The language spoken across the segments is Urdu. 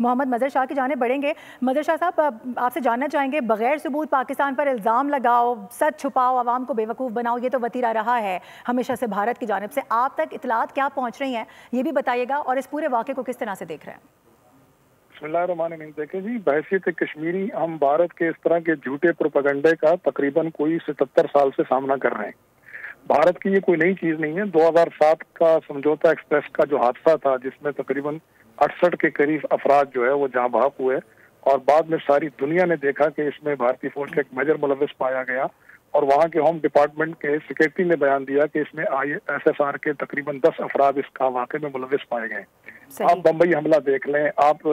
محمد مظہر شاہ کی جانب بڑھیں گے. مظہر شاہ صاحب, آپ سے جاننا چاہیں گے, بغیر ثبوت پاکستان پر الزام لگاؤ, سچ چھپاؤ, عوام کو بیوقوف بناؤ, یہ تو وتیرہ رہا ہے ہمیشہ سے بھارت کی جانب سے. آپ تک اطلاعات کیا پہنچ رہی ہیں یہ بھی بتائیے گا, اور اس پورے واقعے کو کس طرح سے دیکھ رہے ہیں؟ بسم اللہ الرحمن الرحیم. دیکھیں جی, بحیثیت کشمیری ہم بھارت کے اس طرح کے جھوٹے پروپیگنڈے کا تقریباً کوئی 77 سال سے سامنا کر رہے ہیں. بھارت کی یہ کوئی نئی چیز نہیں ہے. 2007 کا سمجھوتا ایکسپریس کا جو حادثہ تھا, جس میں تقریباً 68 کے قریب افراد جو ہے وہ جاں بحق ہوئے, اور بعد میں ساری دنیا نے دیکھا کہ اس میں بھارتی فوج کا ایک میجر ملوث پایا گیا, اور وہاں کے ہوم ڈپارٹمنٹ کے سیکرٹری نے بیان دیا کہ اس میں ISSR کے تقریباً 10 افراد اس کا واقعے میں ملوث پائے گئے. آپ بمبئی حملہ دیکھ لیں, آپ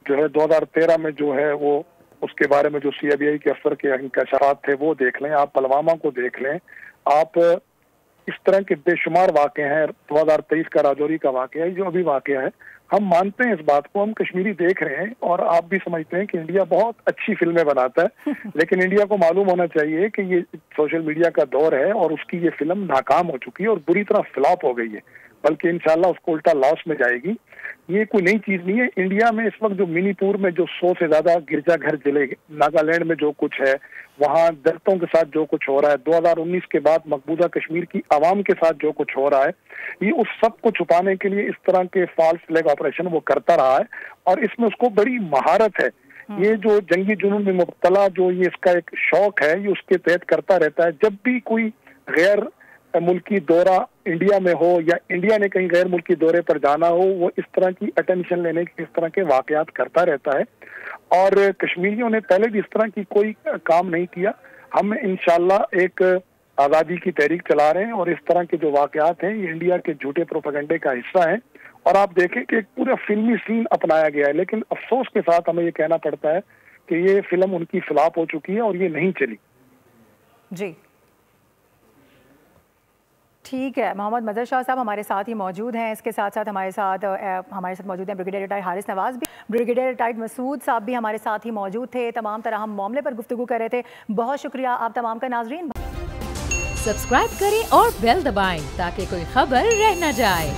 جو ہے 2013 میں جو ہے وہ اس کے بارے میں جو CBI کے افسر کے انکشافات تھے وہ دیکھ لیں, آپ پلوامہ کو دیکھ لیں, آپ اس طرح کے بے شمار واقعے ہیں. 2023 کا راجوری کا واقعہ ہے جو ابھی واقعہ ہے. ہم مانتے ہیں اس بات کو, ہم کشمیری دیکھ رہے ہیں, اور آپ بھی سمجھتے ہیں کہ انڈیا بہت اچھی فلمیں بناتا ہے, لیکن انڈیا کو معلوم ہونا چاہیے کہ یہ سوشل میڈیا کا دور ہے, اور اس کی یہ فلم ناکام ہو چکی ہے اور بری طرح فلاپ ہو گئی ہے, بلکہ انشاءاللہ اس کو الٹا لاس میں جائے گی. یہ کوئی نئی چیز نہیں ہے. انڈیا میں اس وقت جو منی پور میں جو 100 سے زیادہ گرجا گھر جلے گئے, ناگالینڈ میں جو کچھ ہے, وہاں دلتوں کے ساتھ جو کچھ ہو رہا ہے, 2019 کے بعد مقبوضہ کشمیر کی عوام کے ساتھ جو کچھ ہو رہا ہے, یہ اس سب کو چھپانے کے لیے اس طرح کے فالس فلیگ آپریشن وہ کرتا رہا ہے, اور اس میں اس کو بڑی مہارت ہے. یہ جو جنگی جنون میں مبتلا جو یہ اس کا ایک شوق ہے, یہ اس کے تحت کرتا رہتا ہے. جب بھی کوئی غیر ملکی دورہ انڈیا میں ہو یا انڈیا نے کہیں غیر ملکی دورے پر جانا ہو, وہ اس طرح کی اٹینشن لینے کی اس طرح کے واقعات کرتا رہتا ہے, اور کشمیریوں نے پہلے بھی اس طرح کی کوئی کام نہیں کیا. ہم انشاءاللہ ایک آزادی کی تحریک چلا رہے ہیں, اور اس طرح کے جو واقعات ہیں یہ انڈیا کے جھوٹے پروپیگنڈے کا حصہ ہیں, اور آپ دیکھیں کہ ایک پورا فلمی سین اپنایا گیا ہے. لیکن افسوس کے ساتھ ہمیں یہ کہنا پڑتا ہے کہ یہ فلم ان کی فلاپ ہو چکی ہے اور یہ نہیں چلی. جی ٹھیک ہے. محمد مظہر شاہ صاحب ہمارے ساتھ ہی موجود ہیں. اس کے ساتھ ساتھ ہمارے ساتھ موجود ہیں بریگیڈیئر ریٹائرڈ حارث نواز بھی, بریگیڈیئر ریٹائرڈ مسعود صاحب بھی ہمارے ساتھ ہی موجود تھے. تمام طرح ہم معاملے پر گفتگو کر رہے تھے. بہت شکریہ آپ تمام کا. ناظرین سبسکرائب کریں اور بیل دبائیں تاکہ کوئی خبر رہ نہ جائے.